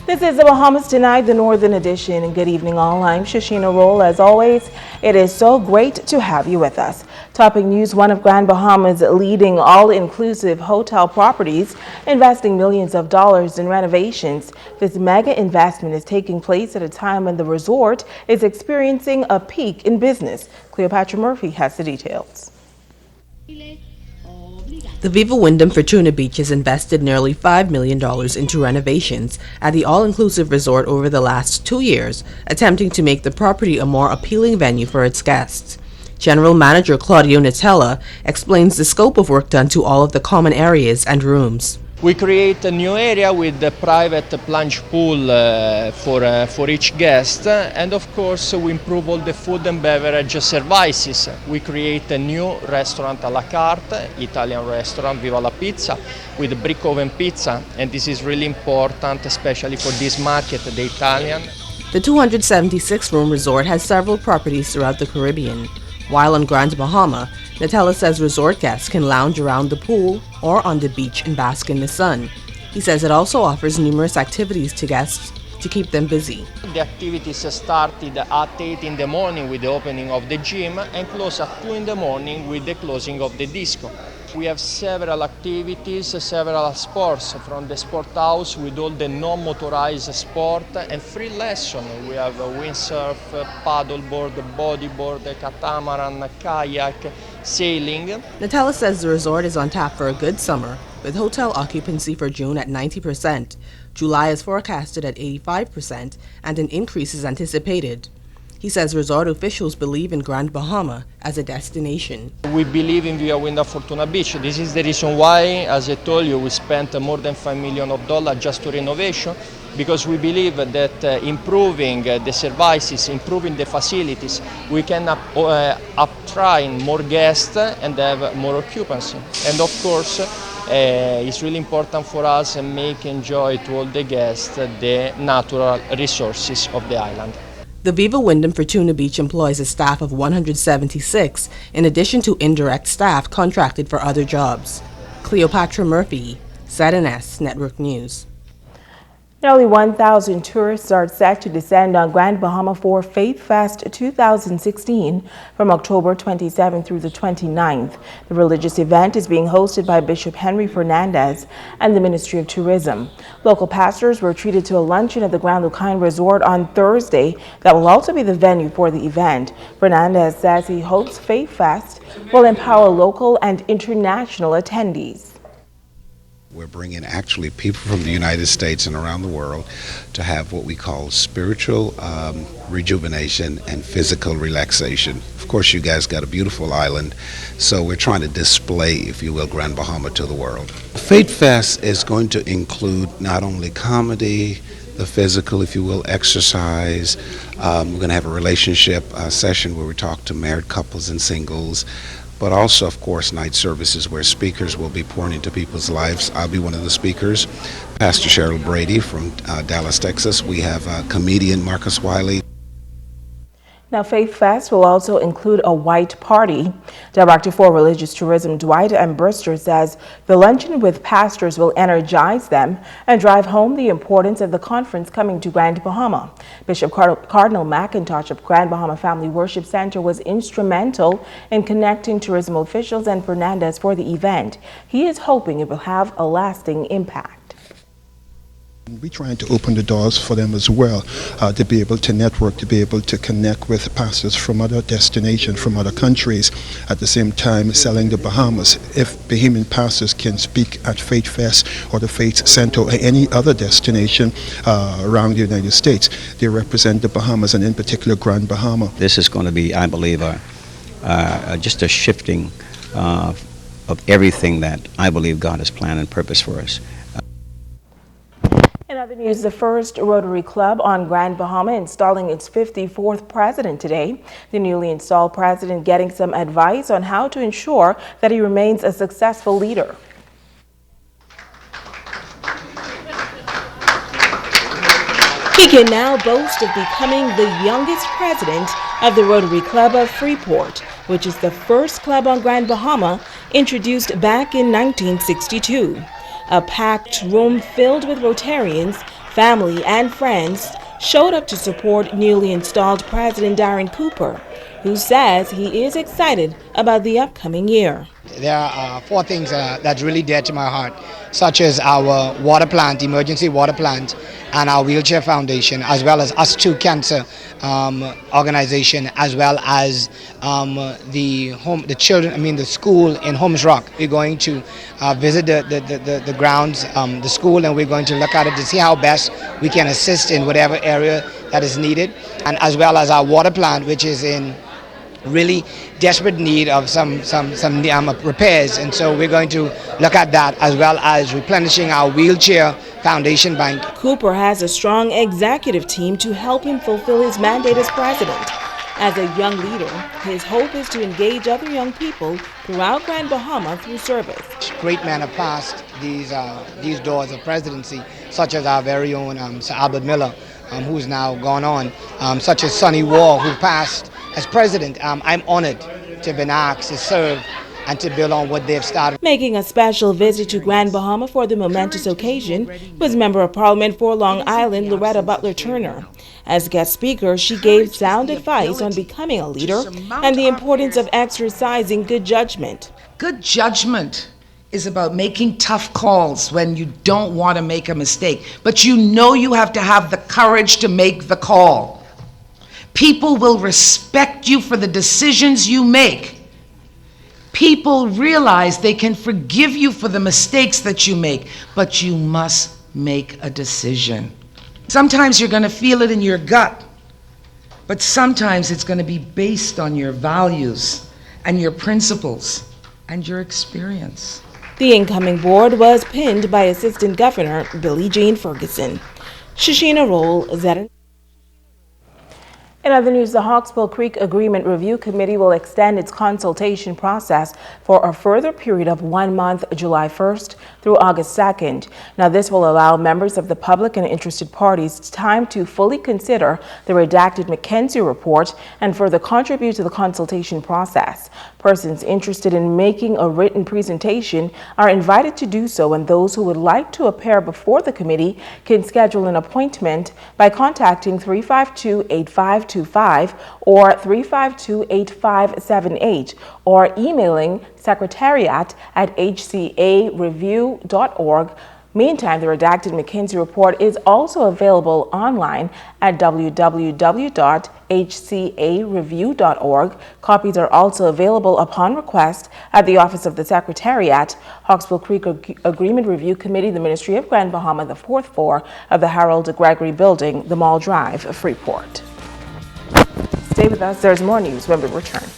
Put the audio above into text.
This is the Bahamas Tonight, the Northern Edition, and good evening all. I'm Shashina Roll. As always, it is so great to have you with us. Topping news, one of Grand Bahama's leading all-inclusive hotel properties, investing millions of dollars in renovations. This mega investment is taking place at a time when the resort is experiencing a peak in business. Cleopatra Murphy has the details. The Viva Wyndham Fortuna Beach has invested nearly $5 million into renovations at the all-inclusive resort over the last 2 years, attempting to make the property a more appealing venue for its guests. General Manager Claudio Natella explains the scope of work done to all of the common areas and rooms. We create a new area with a private plunge pool for each guest, and of course we improve all the food and beverage services. We create a new restaurant a la carte, Italian restaurant Viva la Pizza, with brick oven pizza, and this is really important, especially for this market, the Italian. The 276-room resort has several properties throughout the Caribbean. While on Grand Bahama, Natella says resort guests can lounge around the pool or on the beach and bask in the sun. He says it also offers numerous activities to guests to keep them busy. The activities started at 8 in the morning with the opening of the gym and close at 2 in the morning with the closing of the disco. We have several activities, several sports from the sport house with all the non-motorized sport and free lesson. We have windsurf, paddleboard, bodyboard, catamaran, kayak, sailing. Natella says the resort is on tap for a good summer, with hotel occupancy for June at 90%. July is forecasted at 85%, and an increase is anticipated. He says resort officials believe in Grand Bahama as a destination. We believe in Viva Wyndham Fortuna Beach. This is the reason why, as I told you, we spent more than $5 million just to renovation, because we believe that improving the services, improving the facilities, we can attract more guests and have more occupancy. And of course, it's really important for us and make enjoy to all the guests the natural resources of the island. The Viva Wyndham Fortuna Beach employs a staff of 176, in addition to indirect staff contracted for other jobs. Cleopatra Murphy, ZNS Network News. Nearly 1,000 tourists are set to descend on Grand Bahama for Faithfest 2016 from October 27th through the 29th. The religious event is being hosted by Bishop Henry Fernandez and the Ministry of Tourism. Local pastors were treated to a luncheon at the Grand Lucine Resort on Thursday that will also be the venue for the event. Fernandez says he hopes Faithfest will empower local and international attendees. We're bringing actually people from the United States and around the world to have what we call spiritual rejuvenation and physical relaxation. Of course, you guys got a beautiful island, so we're trying to display, if you will, Grand Bahama to the world. Faithfest is going to include not only comedy, the physical, if you will, exercise. We're going to have a relationship session where we talk to married couples and singles, but also, of course, night services where speakers will be pouring into people's lives. I'll be one of the speakers. Pastor Cheryl Brady from Dallas, Texas. We have comedian Marcus Wiley. Now, Faithfest will also include a white party. Director for Religious Tourism Dwight M. Brister says the luncheon with pastors will energize them and drive home the importance of the conference coming to Grand Bahama. Bishop Cardinal McIntosh of Grand Bahama Family Worship Center was instrumental in connecting tourism officials and Fernandez for the event. He is hoping it will have a lasting impact. We're trying to open the doors for them as well, to be able to network, to be able to connect with pastors from other destinations, from other countries, at the same time selling the Bahamas. If Bahamian pastors can speak at Faithfest or the Faith Center or any other destination around the United States, they represent the Bahamas and in particular Grand Bahama. This is going to be, I believe, just a shifting of everything that I believe God has planned and purposed for us. In other news, the first Rotary Club on Grand Bahama installing its 54th president today. The newly installed president getting some advice on how to ensure that he remains a successful leader. He can now boast of becoming the youngest president of the Rotary Club of Freeport, which is the first club on Grand Bahama introduced back in 1962. A packed room filled with Rotarians family and friends showed up to support newly installed President Darren Cooper, who says he is excited about the upcoming year. There are four things that's really dear to my heart, such as our water plant, emergency water plant, and our wheelchair foundation, as well as Us Too Cancer organization, as well as the school in Holmes Rock. We're going to visit the grounds, the school, and we're going to look at it to see how best we can assist in whatever area that is needed, and as well as our water plant, which is in really desperate need of some repairs, and so we're going to look at that, as well as replenishing our wheelchair foundation bank. Cooper has a strong executive team to help him fulfill his mandate as president. As a young leader, his hope is to engage other young people throughout Grand Bahama through service. Great men have passed these doors of presidency, such as our very own Sir Albert Miller, who's now gone on, such as Sonny Wall, who passed as president. I'm honored to have been asked to serve and to build on what they've started. Making a special visit to Grand Bahama for the momentous occasion was Member of Parliament for Long Island, Loretta Butler Turner. As guest speaker, she gave sound advice on becoming a leader and the importance of exercising good judgment. Good judgment is about making tough calls when you don't want to make a mistake, but you know you have to have the courage to make the call. People will respect you for the decisions you make. People realize they can forgive you for the mistakes that you make, but you must make a decision. Sometimes you're going to feel it in your gut, but sometimes it's going to be based on your values and your principles and your experience. The incoming board was pinned by Assistant Governor Billie Jean Ferguson. Shashina Roll, ZN. In other news, the Hawksbill Creek Agreement Review Committee will extend its consultation process for a further period of 1 month, July 1st through August 2nd. Now, this will allow members of the public and interested parties time to fully consider the redacted McKenzie report and further contribute to the consultation process. Persons interested in making a written presentation are invited to do so, and those who would like to appear before the committee can schedule an appointment by contacting 352-8525 or 352-8578 or emailing secretariat@hcareview.org. Meantime, the redacted McKenzie report is also available online at www.hcareview.org. Copies are also available upon request at the Office of the Secretariat, Hawksbill Creek Agreement Review Committee, the Ministry of Grand Bahama, the 4th floor of the Harold Gregory Building, the Mall Drive, Freeport. Stay with us. There's more news when we return.